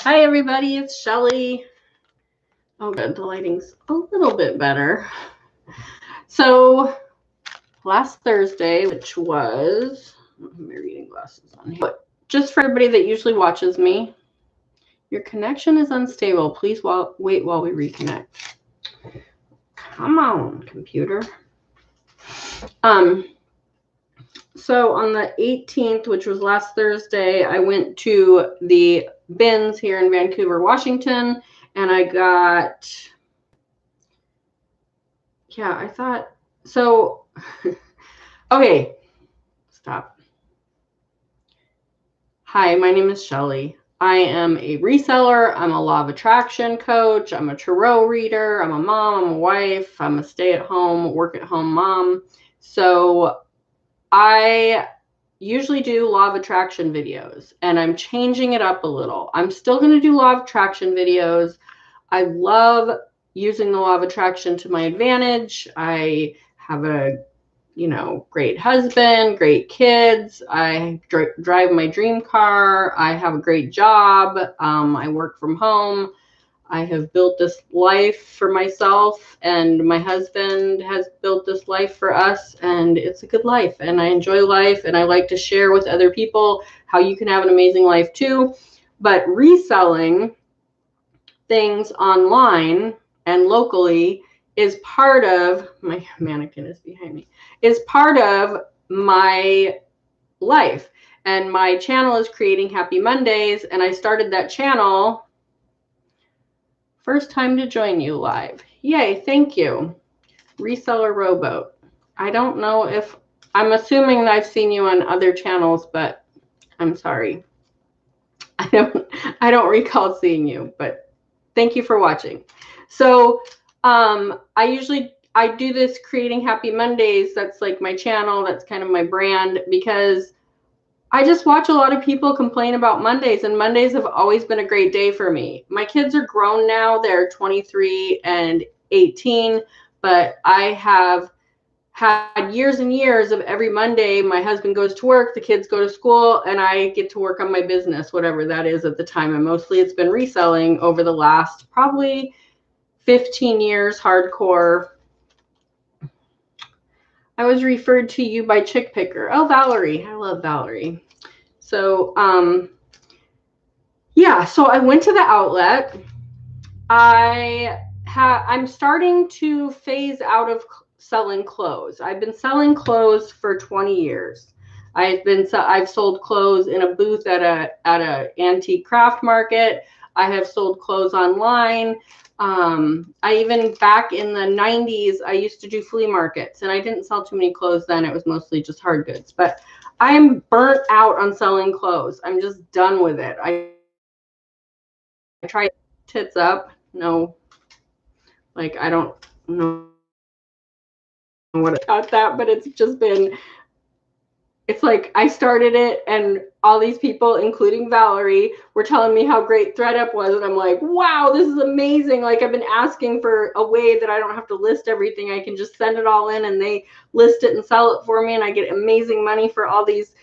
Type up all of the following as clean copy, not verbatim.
Hi everybody, it's Shelly. Oh good, the lighting's a little bit better. So last Thursday, which was, I don't have my reading glasses on here, but just for everybody that usually watches me, your connection is unstable. Please wait while we reconnect. Come on, computer. So on the 18th, which was last Thursday, I went to the bins here in Vancouver, Washington, and I got, I thought, so, okay, stop. Hi, my name is Shelly. I am a reseller. I'm a law of attraction coach. I'm a tarot reader. I'm a mom. I'm a wife. I'm a stay-at-home, work-at-home mom. So I usually do law of attraction videos, and I'm changing it up a little. I'm still going to do law of attraction videos. I love using the law of attraction to my advantage. I have a great husband, great kids. I drive my dream car. I have a great job. I work from home. I have built this life for myself, and my husband has built this life for us, and it's a good life, and I enjoy life, and I like to share with other people how you can have an amazing life too. But reselling things online and locally is part of, my mannequin is behind me, is part of my life. And my channel is Creating Happy Mondays, and I started that channel, first time to join you live. Yay, thank you. Reseller Rowboat. I don't know if, I'm assuming I've seen you on other channels, but I'm sorry. I don't recall seeing you, but thank you for watching. So I do this Creating Happy Mondays. That's like my channel. That's kind of my brand, because I just watch a lot of people complain about Mondays, and Mondays have always been a great day for me. My kids are grown now. They're 23 and 18, but I have had years and years of every Monday, my husband goes to work, the kids go to school, and I get to work on my business, whatever that is at the time. And mostly it's been reselling over the last probably 15 years, hardcore. I was referred to you by Chick Picker. Oh, Valerie. I love Valerie. So, so I went to the outlet. I'm starting to phase out of selling clothes. I've been selling clothes for 20 years. I've sold clothes in a booth at a antique craft market. I have sold clothes online. I even, back in the 90s, I used to do flea markets, and I didn't sell too many clothes then. It was mostly just hard goods, but I'm burnt out on selling clothes. I'm just done with it. I tried tits up. No, like, I don't know what about that, but it's just been, it's like I started it, and all these people, including Valerie, were telling me how great ThreadUp was, and I'm like, wow, this is amazing. Like, I've been asking for a way that I don't have to list everything. I can just send it all in, and they list it and sell it for me, and I get amazing money for all these,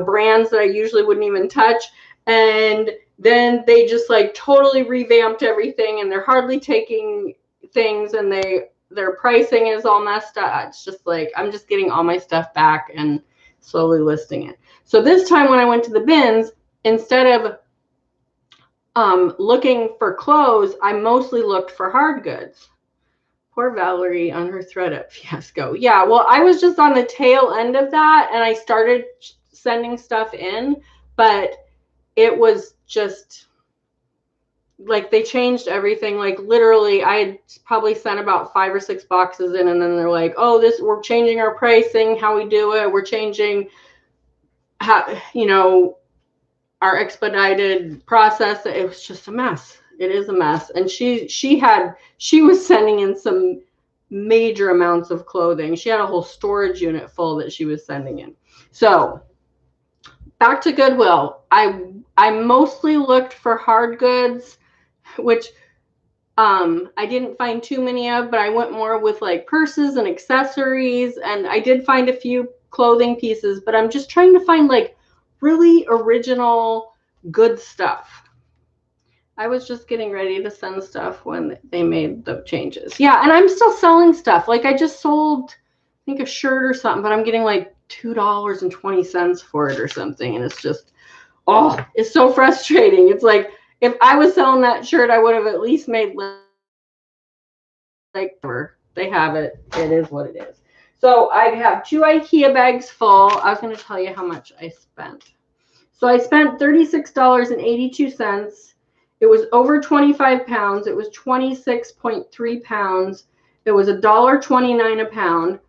brands that I usually wouldn't even touch. And then they just like totally revamped everything, and they're hardly taking things, and their pricing is all messed up. It's just like, I'm just getting all my stuff back and slowly listing it. So this time when I went to the bins, instead of looking for clothes, I mostly looked for hard goods. Poor Valerie on her ThreadUp fiasco. Yeah, well, I was just on the tail end of that, and I started sending stuff in, but it was just like they changed everything. Like, literally, I had probably sent about 5 or 6 boxes in, and then they're like, oh, we're changing our pricing, how we do it. We're changing how, our expedited process. It was just a mess. It is a mess. And she was sending in some major amounts of clothing. She had a whole storage unit full that she was sending in. So back to Goodwill. I mostly looked for hard goods, which I didn't find too many of, but I went more with like purses and accessories, and I did find a few clothing pieces, but I'm just trying to find like really original good stuff. I was just getting ready to send stuff when they made the changes. Yeah, and I'm still selling stuff. Like I just sold, I think, a shirt or something, but I'm getting like $2.20 for it or something. And it's just, oh, it's so frustrating. It's like if I was selling that shirt, I would have at least made like they have it. It is what it is. So I have 2 IKEA bags full. I was going to tell you how much I spent. So I spent $36.82. It was over 25 pounds. It was 26.3 pounds. It was $1.29 a pound.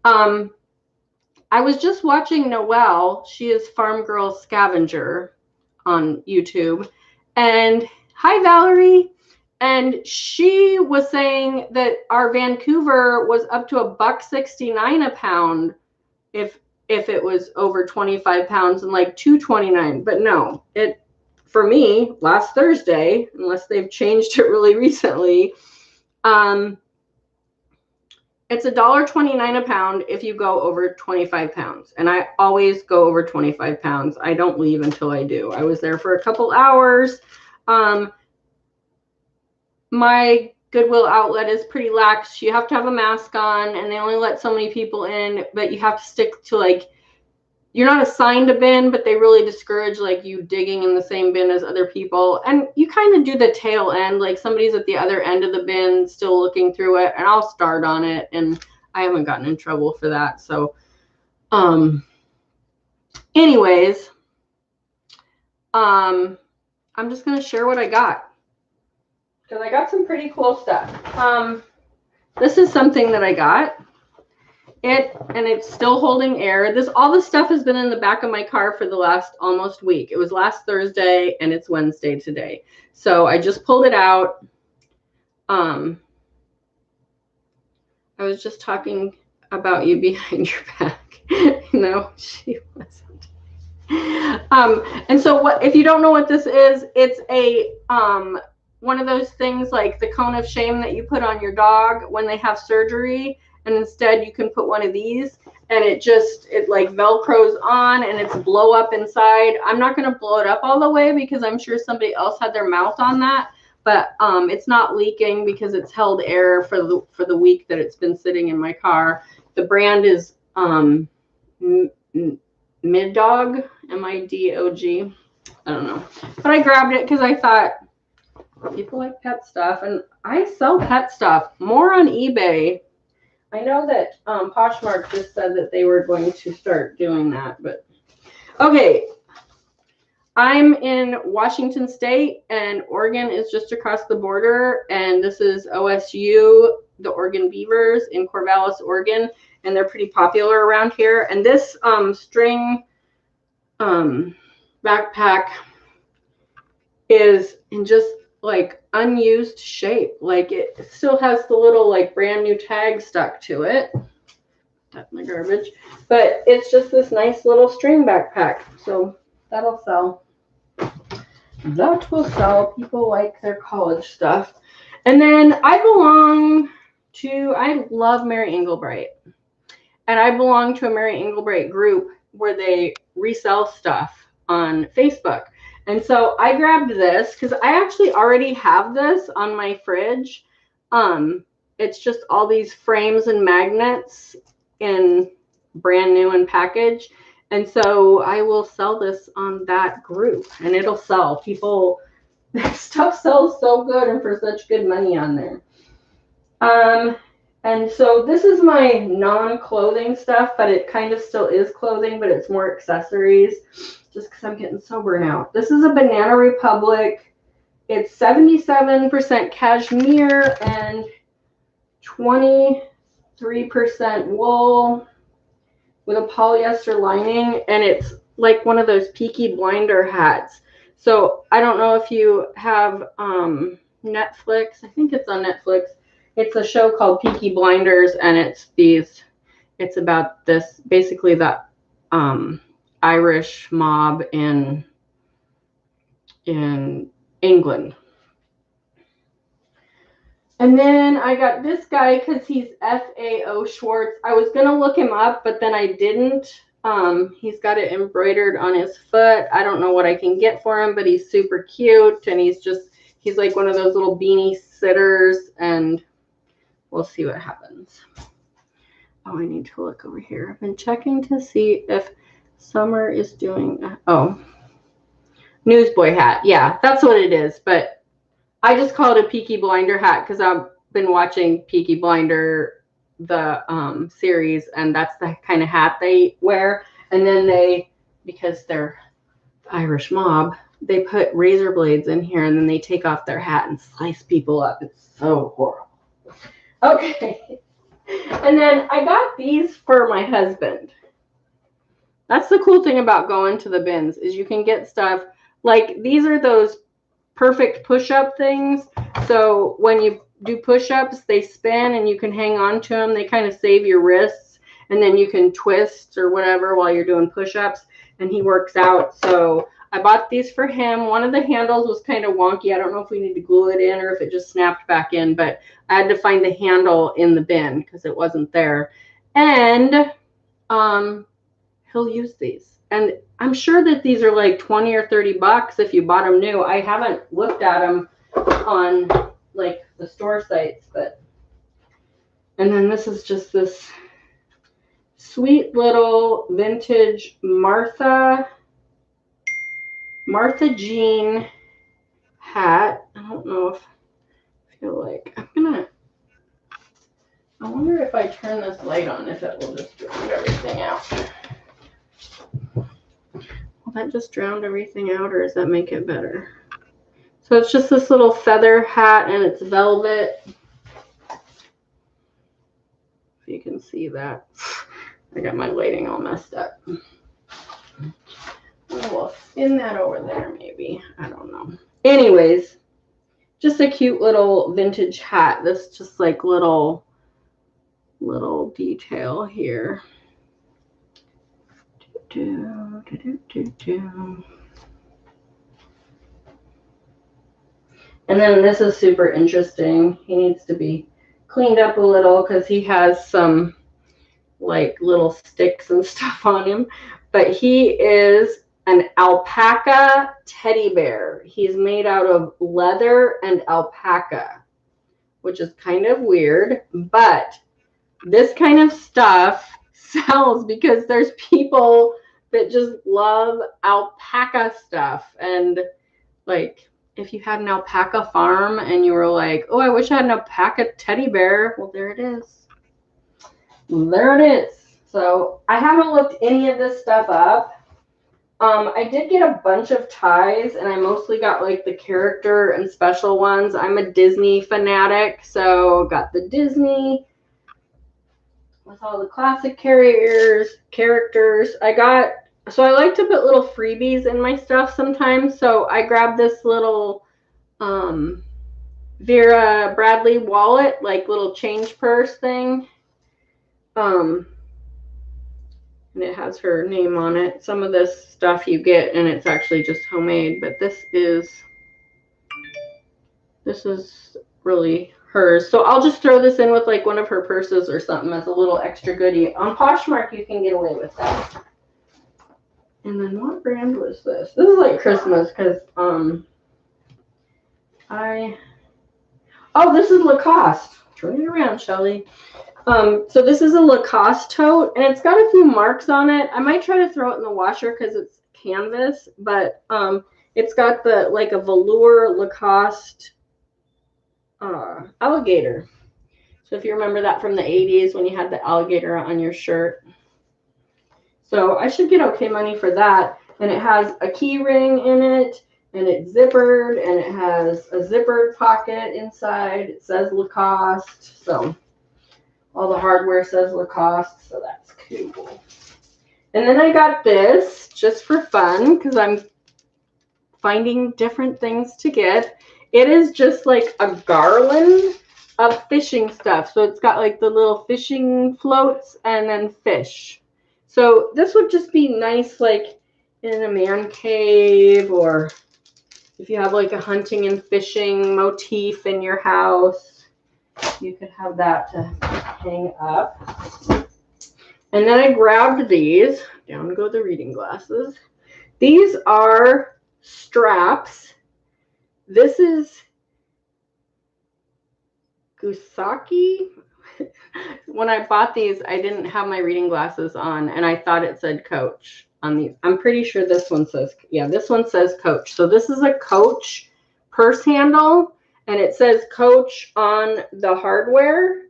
I was just watching Noelle. She is Farm Girl Scavenger on YouTube. And hi, Valerie. And she was saying that our Vancouver was up to $1.69 a pound if it was over 25 pounds and like $2.29. But no, it for me last Thursday, unless they've changed it really recently, it's $1.29 a pound if you go over 25 pounds. And I always go over 25 pounds. I don't leave until I do. I was there for a couple hours. My Goodwill outlet is pretty lax. You have to have a mask on and they only let so many people in, but you have to stick to like, you're not assigned a bin, but they really discourage like you digging in the same bin as other people. And you kind of do the tail end, like somebody's at the other end of the bin still looking through it, and I'll start on it, and I haven't gotten in trouble for that. So anyways, I'm just going to share what I got, because I got some pretty cool stuff. This is something that I got. And it's still holding air. All this stuff has been in the back of my car for the last almost week. It was last Thursday and it's Wednesday today. So I just pulled it out. I was just talking about you behind your back. No, she wasn't. And so if you don't know what this is, it's a one of those things like the cone of shame that you put on your dog when they have surgery. And instead you can put one of these and it like Velcros on and it's blow up inside. I'm not going to blow it up all the way because I'm sure somebody else had their mouth on that, but it's not leaking because it's held air for the week that it's been sitting in my car. The brand is Middog, M-I-D-O-G. I don't know, but I grabbed it because I thought people like pet stuff and I sell pet stuff more on eBay. I know that Poshmark just said that they were going to start doing that, but okay. I'm in Washington State and Oregon is just across the border, and this is OSU, the Oregon Beavers in Corvallis, Oregon, and they're pretty popular around here. And this string backpack is in just like unused shape. Like it still has the little like brand new tag stuck to it. That's my garbage. But it's just this nice little string backpack. So that'll sell. That will sell. People like their college stuff. And then I love Mary Englebright. And I belong to a Mary Englebright group where they resell stuff on Facebook. And so I grabbed this because I actually already have this on my fridge. It's just all these frames and magnets in brand new and packaged. And so I will sell this on that group and it'll sell. People, stuff sells so good and for such good money on there. And so this is my non-clothing stuff, but it kind of still is clothing, but it's more accessories. Just because I'm getting sober now. This is a Banana Republic. It's 77% cashmere and 23% wool with a polyester lining. And it's like one of those Peaky Blinder hats. So I don't know if you have Netflix. I think it's on Netflix. It's a show called Peaky Blinders. And it's about this, basically the Irish mob in England. And then I got this guy because he's FAO Schwartz. I was going to look him up, but then I didn't. He's got it embroidered on his foot. I don't know what I can get for him, but he's super cute. And he's He's like one of those little beanie sitters, and we'll see what happens. Oh, I need to look over here. I've been checking to see if Summer is doing, oh, newsboy hat. Yeah, that's what it is. But I just call it a Peaky Blinder hat because I've been watching Peaky Blinder, the series, and that's the kind of hat they wear. And then they, because they're Irish mob, they put razor blades in here, and then they take off their hat and slice people up. It's so horrible. Okay. And then I got these for my husband. That's the cool thing about going to the bins is you can get stuff like these are those perfect push-up things. So when you do push-ups, they spin and you can hang on to them. They kind of save your wrists, and then you can twist or whatever while you're doing push-ups, and he works out. So I bought these for him. One of the handles was kind of wonky. I don't know if we need to glue it in or if it just snapped back in, but I had to find the handle in the bin because it wasn't there. And he'll use these. And I'm sure that these are like 20 or 30 bucks if you bought them new. I haven't looked at them on like the store sites, but. And then this is just this sweet little vintage Martha Jean hat. I don't know if I feel like I wonder if I turn this light on, if it will just drown everything out. Will that just drown everything out, or does that make it better? So it's just this little feather hat, and it's velvet. If you can see that. I got my lighting all messed up. We'll spin that over there, maybe. I don't know. Anyways, just a cute little vintage hat. This just like little detail here. And then this is super interesting. He needs to be cleaned up a little because he has some like little sticks and stuff on him. But he is an alpaca teddy bear. He's made out of leather and alpaca, which is kind of weird, but this kind of stuff sells because there's people that just love alpaca stuff. And like, if you had an alpaca farm and you were like, oh, I wish I had an alpaca teddy bear, well, there it is. There it is. So I haven't looked any of this stuff up. I did get a bunch of ties, and I mostly got like the character and special ones. I'm a Disney fanatic, so got the Disney with all the classic characters. So I like to put little freebies in my stuff sometimes. So I grabbed this little Vera Bradley wallet, like little change purse thing. And it has her name on it. Some of this stuff you get, and it's actually just homemade, but this is really hers. So I'll just throw this in with like one of her purses or something as a little extra goodie. On Poshmark, you can get away with that. And then what brand was this? This is like Christmas because this is Lacoste. Turn it around, Shelly. So this is a Lacoste tote, and it's got a few marks on it. I might try to throw it in the washer because it's canvas, but it's got the like a velour Lacoste alligator. So if you remember that from the 80s when you had the alligator on your shirt. So I should get okay money for that. And it has a key ring in it, and it's zippered, and it has a zippered pocket inside. It says Lacoste, so all the hardware says Lacoste, so that's cool. And then I got this just for fun because I'm finding different things to get. It is just like a garland of fishing stuff. So it's got like the little fishing floats and then fish. So this would just be nice like in a man cave, or if you have like a hunting and fishing motif in your house. You could have that to hang up. And then I grabbed these. Down go the reading glasses. These are straps. This is Gusaki. When I bought these, I didn't have my reading glasses on, and I thought it said Coach on these. I'm pretty sure this one says, yeah, this one says Coach. So this is a Coach purse handle, and it says Coach on the hardware,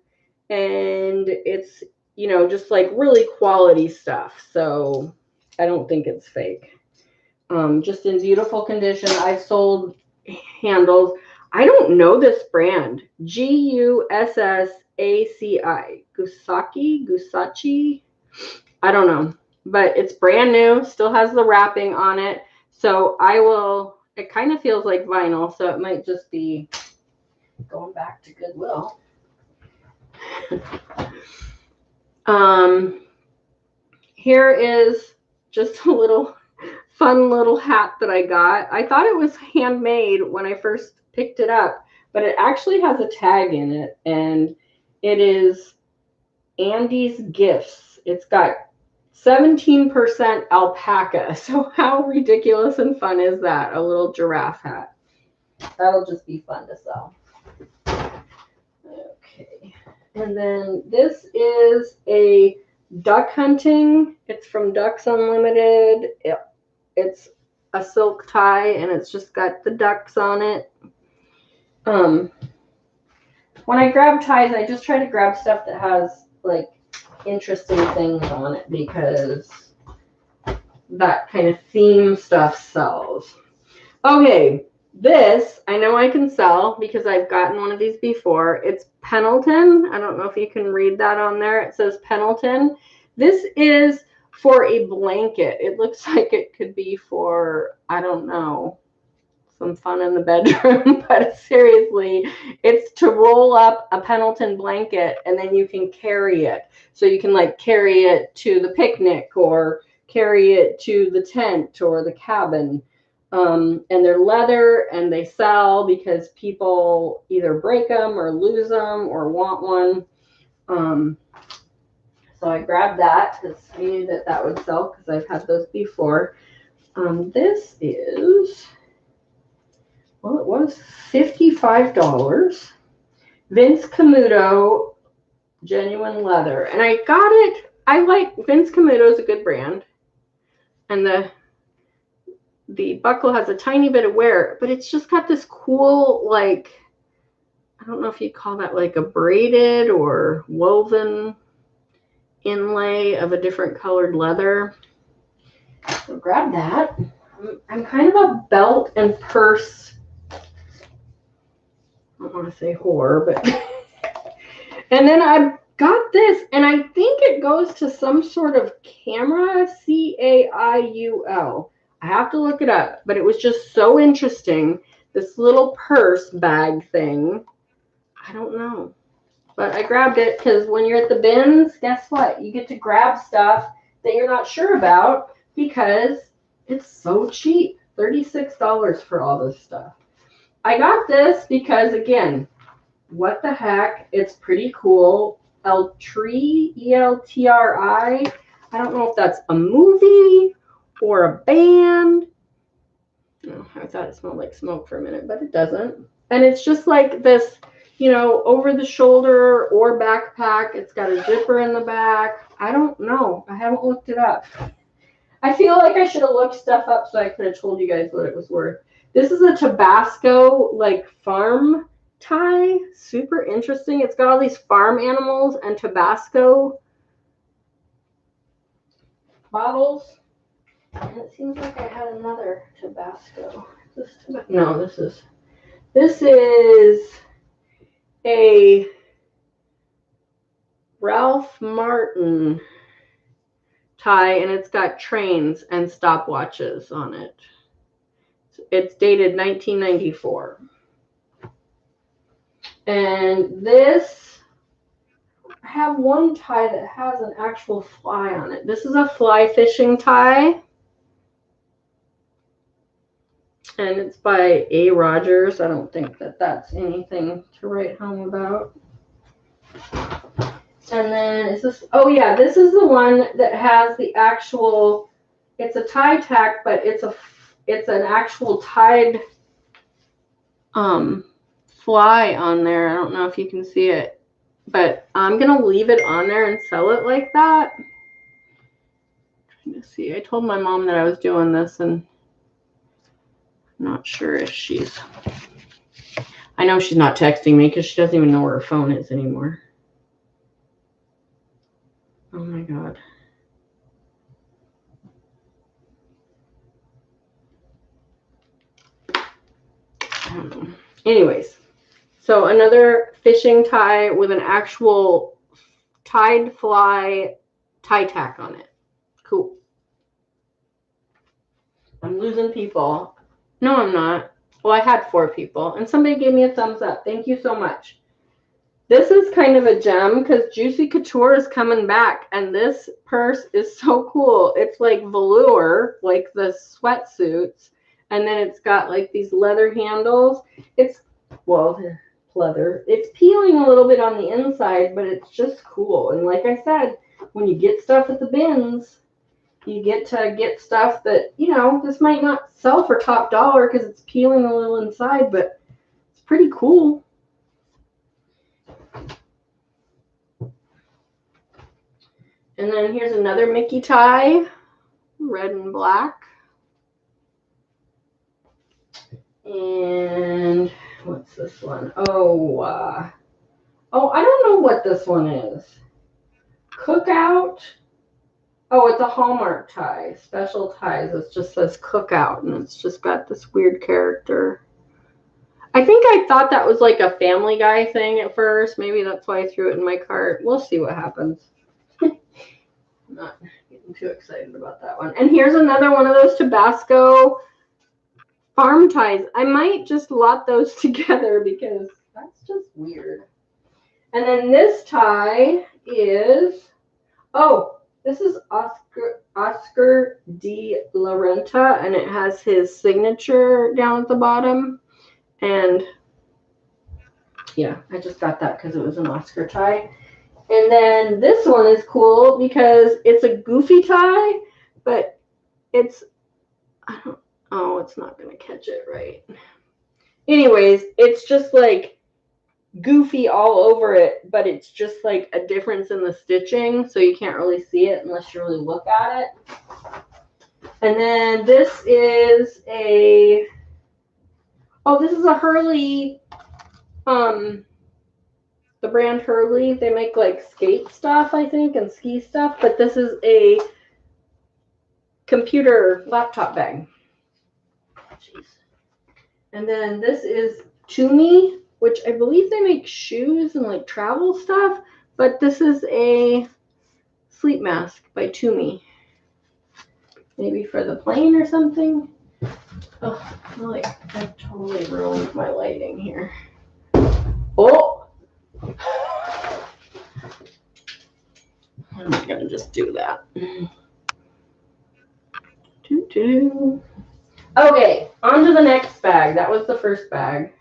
and it's, you know, just like really quality stuff. So I don't think it's fake. Just in beautiful condition. I've sold handles. I don't know this brand. Gussaci. Gussaci. I don't know. But it's brand new. Still has the wrapping on it. So I will, it kind of feels like vinyl. So it might just be going back to Goodwill. Here is just a little fun little hat that I got. I thought it was handmade when I first picked it up, but it actually has a tag in it, and it is Andy's Gifts. It's got 17% alpaca. So how ridiculous and fun is that? A little giraffe hat. That'll just be fun to sell. Okay. And then this is a duck hunting. It's from Ducks Unlimited. It's a silk tie, and it's just got the ducks on it. When I grab ties, I just try to grab stuff that has like interesting things on it, because that kind of theme stuff sells. Okay, this I know I can sell because I've gotten one of these before. It's Pendleton. I don't know if you can read that on there. It says Pendleton. This is for a blanket. It looks like it could be for, I don't know, some fun in the bedroom, but seriously, it's to roll up a Pendleton blanket, and then you can carry it. So you can like carry it to the picnic or carry it to the tent or the cabin. And they're leather, and they sell because people either break them or lose them or want one. So I grabbed that because I knew that that would sell because I've had those before. This is, well, it was $55. Vince Camuto genuine leather. And I got it. I like Vince Camuto is a good brand. And the buckle has a tiny bit of wear, but it's just got this cool, like, I don't know if you'd call that like a braided or woven inlay of a different colored leather. So grab that. I'm kind of a belt and purse, I don't want to say whore, but and then I got this, and I think it goes to some sort of camera, CAIUL. I have to look it up, but it was just so interesting. This little purse bag thing. I don't know. But I grabbed it because when you're at the bins, guess what? You get to grab stuff that you're not sure about because it's so cheap. $36 for all this stuff. I got this because, again, what the heck? It's pretty cool. Eltri, E-L-T-R-I. I don't know if that's a movie or a band. Oh, I thought it smelled like smoke for a minute, but it doesn't. And it's just like this, you know, over the shoulder or backpack. It's got a zipper in the back. I don't know. I haven't looked it up. I feel like I should have looked stuff up so I could have told you guys what it was worth. This is a Tabasco, like, farm tie. Super interesting. It's got all these farm animals and Tabasco bottles. And it seems like I had another Tabasco. No, this is a Ralph Martin tie, and it's got trains and stopwatches on it. It's dated 1994. And this, I have one tie that has an actual fly on it. This is a fly fishing tie. And it's by A. Rogers. I don't think that that's anything to write home about. And then is this, oh yeah, this is the one that has the actual, it's a tie tack, but it's an actual tied fly on there. I don't know if you can see it, but I'm going to leave it on there and sell it like that. Let me see. I told my mom that I was doing this, and I'm not sure if she's... I know she's not texting me because she doesn't even know where her phone is anymore. Oh my God. I don't know. Anyways, so another fishing tie with an actual tied fly tie tack on it. Cool. I'm losing people. No, I'm not. Well, I had 4 people, and somebody gave me a thumbs up. Thank you so much. This is kind of a gem because Juicy Couture is coming back, and this purse is so cool. It's like velour, like the sweatsuits, and then it's got like these leather handles. It's, well, leather. It's peeling a little bit on the inside, but it's just cool. And like I said, when you get stuff at the bins, you get to get stuff that, you know, this might not sell for top dollar because it's peeling a little inside, but it's pretty cool. And then here's another Mickey tie, red and black. And what's this one? Oh, I don't know what this one is. Cookout. Oh, it's a Hallmark tie, special ties. It just says Cookout, and it's just got this weird character. I think I thought that was like a Family Guy thing at first. Maybe that's why I threw it in my cart. We'll see what happens. I'm not getting too excited about that one. And here's another one of those Tabasco farm ties. I might just lot those together because that's just weird. And then this tie is, this is Oscar de la Renta, and it has his signature down at the bottom. And yeah, I just got that because it was an Oscar tie. And then this one is cool because it's a goofy tie, but it's, it's not going to catch it right. Anyways, it's just like goofy all over it, but it's just like a difference in the stitching, so you can't really see it unless you really look at it. And then this is a Hurley, the brand Hurley. They make like skate stuff, I think, and ski stuff, but this is a computer laptop bag. Jeez. And then this is Toomey, which I believe they make shoes and like travel stuff, but this is a sleep mask by Toomey. Maybe for the plane or something. Oh, I totally ruined my lighting here. Oh! I'm not gonna just do that. Okay, on to the next bag. That was the first bag.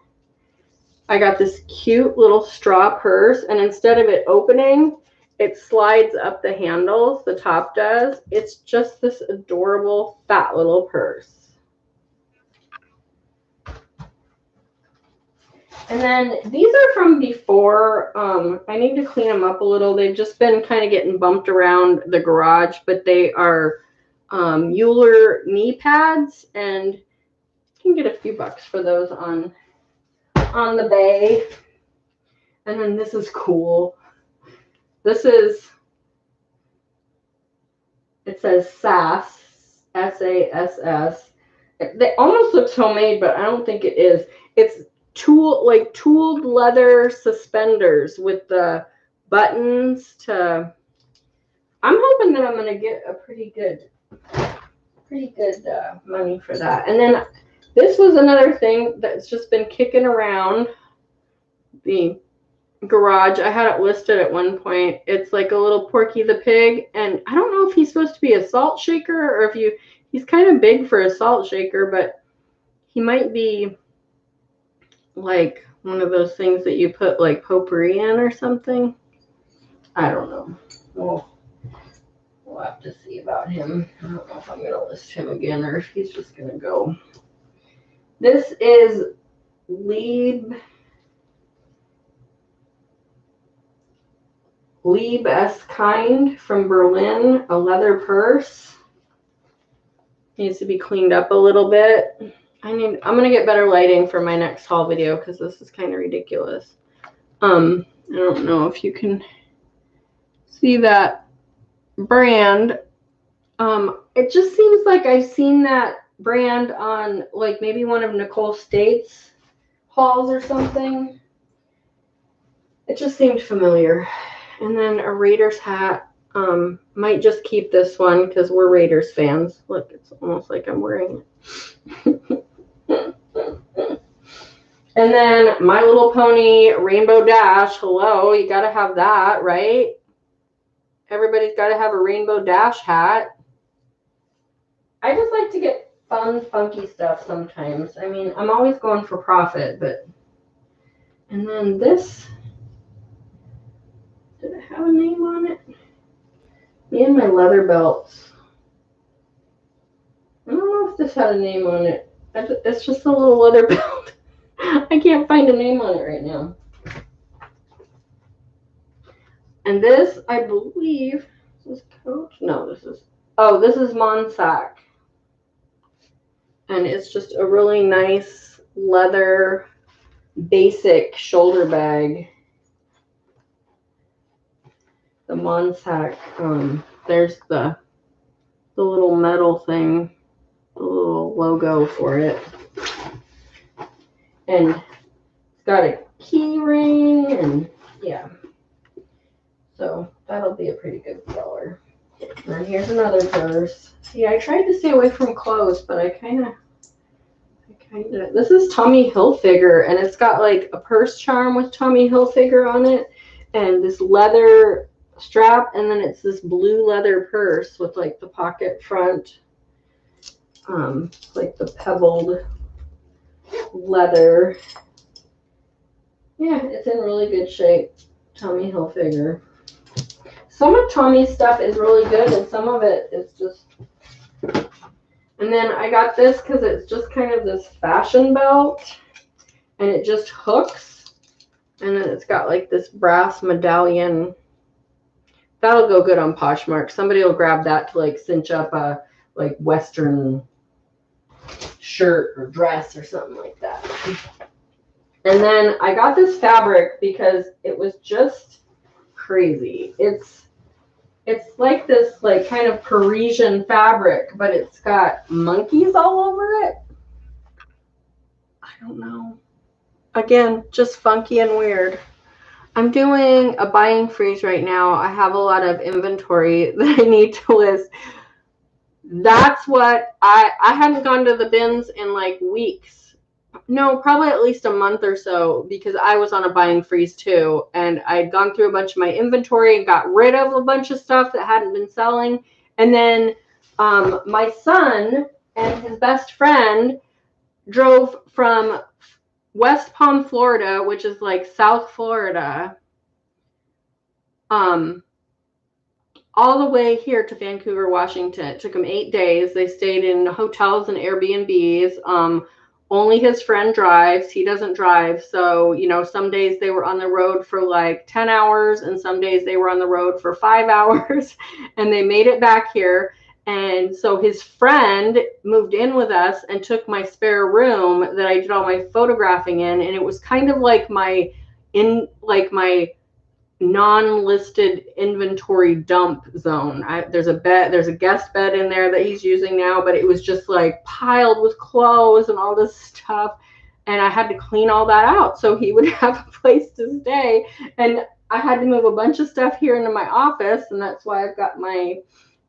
I got this cute little straw purse, and instead of it opening, it slides up the handles, the top does. It's just this adorable fat little purse. And then these are from before. I need to clean them up a little. They've just been kind of getting bumped around the garage, but they are Mueller knee pads, and you can get a few bucks for those on the bay. And then this is cool. This is, it says SAS, S-A-S-S. They almost look homemade, but I don't think it is. It's tooled leather suspenders with the buttons to, I'm hoping that I'm going to get a pretty good money for that. And then this was another thing that's just been kicking around the garage. I had it listed at one point. It's like a little Porky the Pig, and I don't know if he's supposed to be a salt shaker or if he's kind of big for a salt shaker, but he might be like one of those things that you put like potpourri in or something. I don't know. We'll have to see about him. I don't know if I'm going to list him again or if he's just going to go. This is Lieb Lieb S. Kind from Berlin, a leather purse. Needs to be cleaned up a little bit. I'm gonna get better lighting for my next haul video because this is kind of ridiculous. I don't know if you can see that brand. It just seems like I've seen that brand on like maybe one of Nicole State's hauls or something. It just seemed familiar. And then a Raiders hat. Might just keep this one because we're Raiders fans. Look, it's almost like I'm wearing it. And then My Little Pony Rainbow Dash. Hello, you gotta have that, right? Everybody's gotta have a Rainbow Dash hat. I just like to get fun, funky stuff sometimes. I mean, I'm always going for profit, but... And then this... Did it have a name on it? Me and my leather belts. I don't know if this had a name on it. It's just a little leather belt. I can't find a name on it right now. And this, I believe, is this Coach? No, this is... Oh, this is Monsac. And it's just a really nice leather basic shoulder bag. The Monsac, there's the little metal thing, the little logo for it. And it's got a key ring and yeah. So that'll be a pretty good seller. And then here's another purse. See, I tried to stay away from clothes, but I kind of, this is Tommy Hilfiger, and it's got like a purse charm with Tommy Hilfiger on it, and this leather strap, and then it's this blue leather purse with like the pocket front, like the pebbled leather. Yeah, it's in really good shape. Tommy Hilfiger. Some of Tommy's stuff is really good, and some of it is just... And then I got this because it's just kind of this fashion belt, and it just hooks, and then it's got like this brass medallion. That'll go good on Poshmark. Somebody will grab that to like cinch up a like Western shirt or dress or something like that. And then I got this fabric because it was just crazy. It's like this like kind of Parisian fabric, but it's got monkeys all over it. I don't know. Again, just funky and weird. I'm doing a buying freeze right now. I have a lot of inventory that I need to list. That's what I hadn't gone to the bins in like weeks. No, probably at least a month or so, because I was on a buying freeze too. And I'd gone through a bunch of my inventory and got rid of a bunch of stuff that hadn't been selling. And then my son and his best friend drove from West Palm, Florida, which is like South Florida, all the way here to Vancouver, Washington. It took them 8 days. They stayed in hotels and Airbnbs. Only his friend drives. He doesn't drive. So, you know, some days they were on the road for like 10 hours and some days they were on the road for 5 hours, and they made it back here. And so his friend moved in with us and took my spare room that I did all my photographing in. And it was kind of like my non-listed inventory dump zone. There's a guest bed in there that he's using now, but it was just like piled with clothes and all this stuff. And I had to clean all that out so he would have a place to stay. And I had to move a bunch of stuff here into my office. And that's why I've got my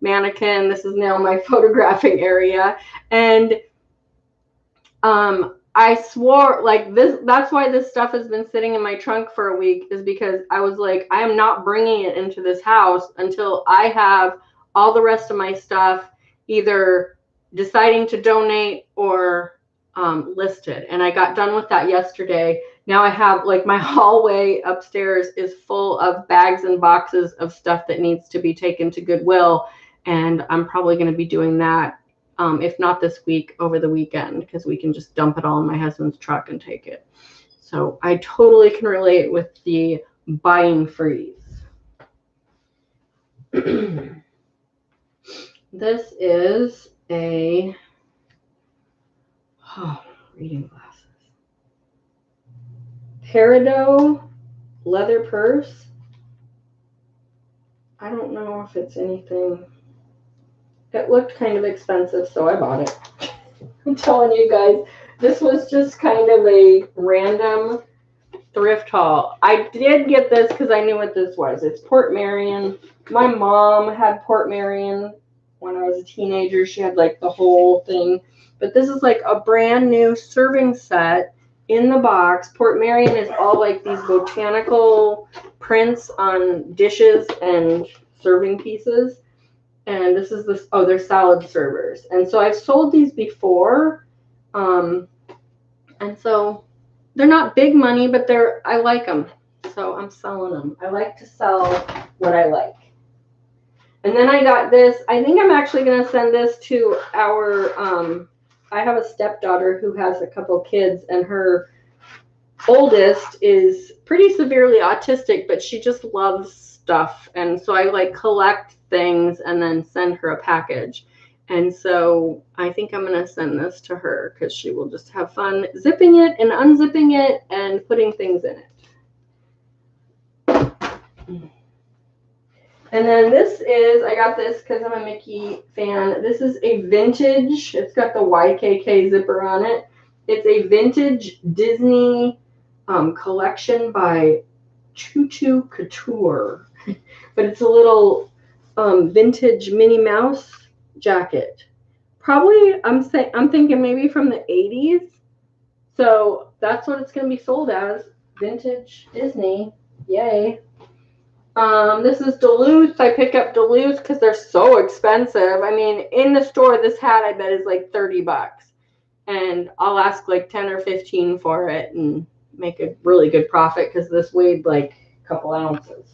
mannequin. This is now my photographing area. And I swore like this, that's why this stuff has been sitting in my trunk for a week, is because I was like, I am not bringing it into this house until I have all the rest of my stuff either deciding to donate or listed. And I got done with that yesterday. Now I have like my hallway upstairs is full of bags and boxes of stuff that needs to be taken to Goodwill. And I'm probably going to be doing that. If not this week, over the weekend, because we can just dump it all in my husband's truck and take it. So I totally can relate with the buying freeze. This is a reading glasses. Peridot leather purse. I don't know if it's anything. It looked kind of expensive, so I bought it. I'm telling you guys, this was just kind of a random thrift haul. I did get this because I knew what this was. It's Port Marion. My mom had Port Marion when I was a teenager. She had like the whole thing. But this is like a brand new serving set in the box. Port Marion is all like these botanical prints on dishes and serving pieces. And this is this, oh, they're salad servers. And so I've sold these before. And so they're not big money, but I like them. So I'm selling them. I like to sell what I like. And then I got this. I think I'm actually going to send this to our, I have a stepdaughter who has a couple kids, and her oldest is pretty severely autistic, but she just loves stuff. And so I like collect things and then send her a package. And so I think I'm going to send this to her because she will just have fun zipping it and unzipping it and putting things in it. And then this is, I got this because I'm a Mickey fan. This is a vintage, it's got the YKK zipper on it. It's a vintage Disney collection by Choo Couture. But it's a little vintage Minnie Mouse jacket. Probably, I'm thinking maybe from the 80s. So that's what it's going to be sold as. Vintage Disney. Yay. This is Duluth. I pick up Duluth because they're so expensive. I mean, in the store, this hat I bet is like $30. And I'll ask like 10 or 15 for it and make a really good profit because this weighed like a couple ounces.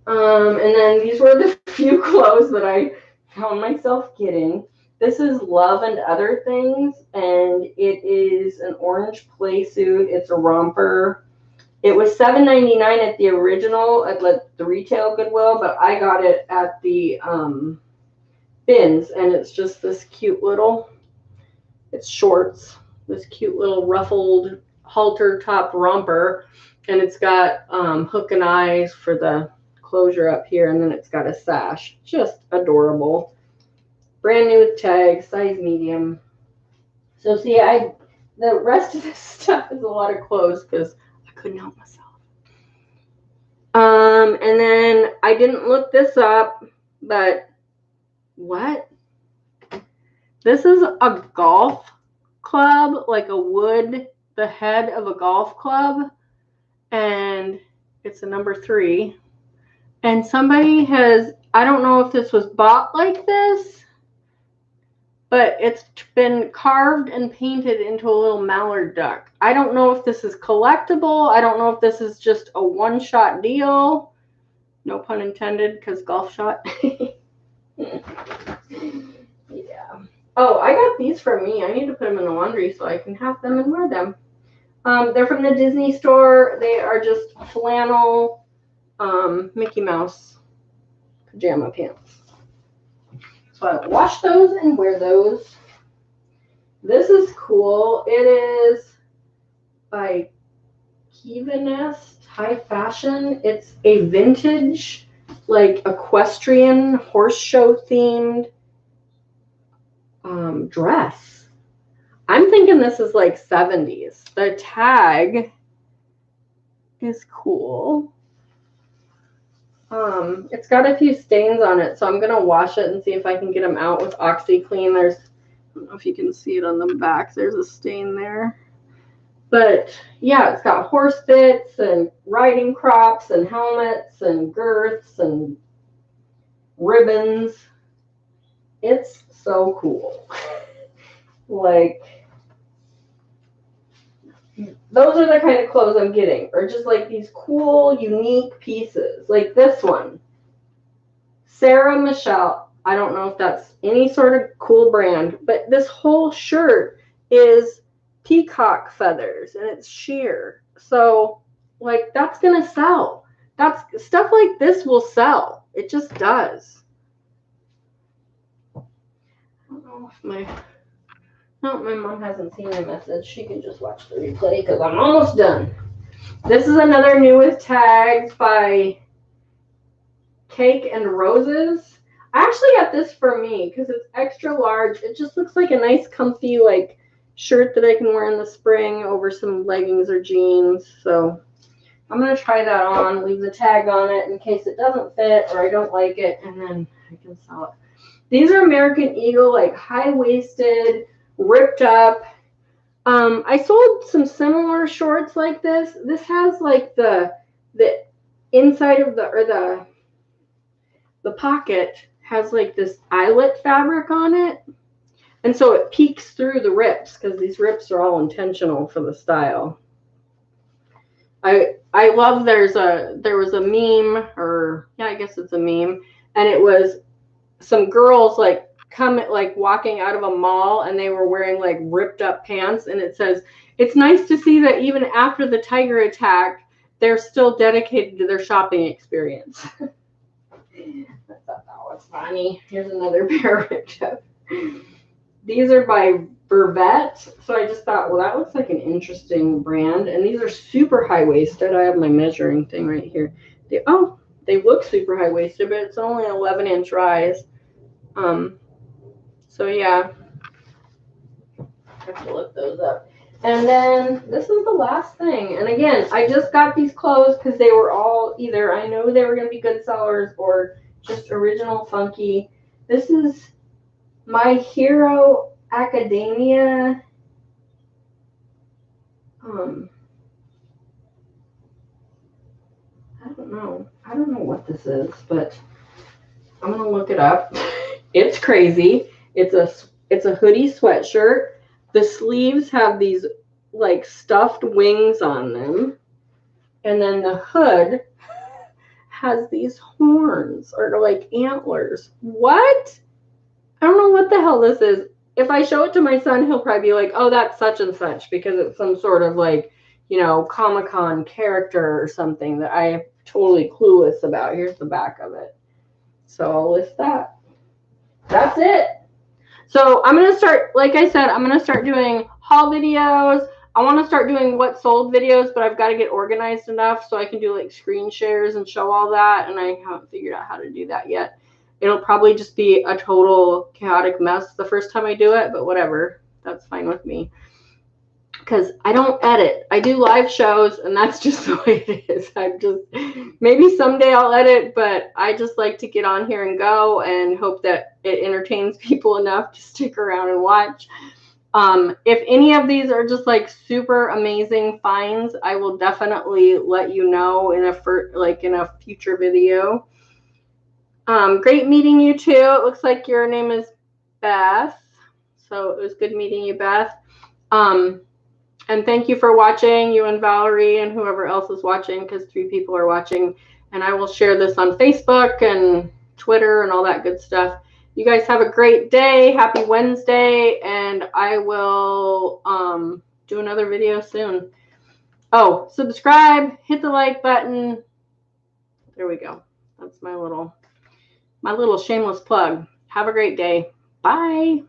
And then these were the few clothes that I found myself getting. This is Love and Other Things, and it is an orange play suit. It's a romper. It was $7.99 at the original at the retail Goodwill, but I got it at the bins, and it's just this cute little, it's shorts, this cute little ruffled halter top romper, and it's got hook and eyes for the closure up here, and then it's got a sash. Just adorable. Brand new with tags, size medium. So see, the rest of this stuff is a lot of clothes because I couldn't help myself. And then I didn't look this up, but what? This is a golf club, like a wood, the head of a golf club, and it's a number 3. And somebody has, I don't know if this was bought like this, but it's been carved and painted into a little mallard duck. I don't know if this is collectible. I don't know if this is just a one-shot deal. No pun intended, because golf shot. Yeah. Oh, I got these for me. I need to put them in the laundry so I can have them and wear them. They're from the Disney store. They are just flannel Mickey Mouse pajama pants. So I wash those and wear those. This is cool. It is by Kevinest High Fashion. It's a vintage, like equestrian horse show themed dress. I'm thinking this is like 70s. The tag is cool. It's got a few stains on it, so I'm going to wash it and see if I can get them out with OxyClean. I don't know if you can see it on the back. There's a stain there. But, yeah, it's got horse bits and riding crops and helmets and girths and ribbons. It's so cool. Like, those are the kind of clothes I'm getting, or just like these cool, unique pieces, like this one. Sarah Michelle. I don't know if that's any sort of cool brand, but this whole shirt is peacock feathers and it's sheer. So, like, that's going to sell. that's stuff like this will sell. It just does. I don't know if my mom hasn't seen the message. She can just watch the replay because I'm almost done. This is another new with tags by Cake and Roses. I actually got this for me because it's extra large. It just looks like a nice comfy like shirt that I can wear in the spring over some leggings or jeans. So I'm going to try that on, leave the tag on it in case it doesn't fit or I don't like it, and then I can sell it. These are American Eagle, like high-waisted, ripped up. I sold some similar shorts like this. This has like the inside of the pocket has like this eyelet fabric on it. And so it peeks through the rips because these rips are all intentional for the style. I love there was a meme, or yeah, I guess it's a meme, and it was some girls like walking out of a mall and they were wearing like ripped up pants, and it says, "It's nice to see that even after the tiger attack, they're still dedicated to their shopping experience." I thought that was funny. Here's another pair ripped up. These are by Vervet. So I just thought, well, that looks like an interesting brand. And these are super high-waisted. I have my measuring thing right here. They look super high-waisted, but it's only an 11-inch rise. So yeah, I have to look those up. And then this is the last thing. And again, I just got these clothes because they were all either I know they were going to be good sellers or just original funky. This is My Hero Academia. I don't know what this is, but I'm gonna look it up. It's crazy. It's a hoodie sweatshirt. The sleeves have these like stuffed wings on them, and then the hood has these horns or like antlers. What? I don't know what the hell this is. If I show it to my son, he'll probably be like, "Oh, that's such and such," because it's some sort of like, Comic-Con character or something that I am totally clueless about. Here's the back of it. So I'll list that. That's it. So I'm going to start, like I said, I'm going to start doing haul videos. I want to start doing what sold videos, but I've got to get organized enough so I can do like screen shares and show all that. And I haven't figured out how to do that yet. It'll probably just be a total chaotic mess the first time I do it, but whatever. That's fine with me. Because I don't edit. I do live shows, and that's just the way it is. Maybe someday I'll edit, but I just like to get on here and go and hope that it entertains people enough to stick around and watch. If any of these are just like super amazing finds, I will definitely let you know in a future video. Great meeting you too. It looks like your name is Beth. So it was good meeting you, Beth. And thank you for watching, you and Valerie and whoever else is watching, because 3 people are watching. And I will share this on Facebook and Twitter and all that good stuff. You guys have a great day. Happy Wednesday. And I will do another video soon. Oh, subscribe, hit the like button. There we go. That's my little shameless plug. Have a great day. Bye.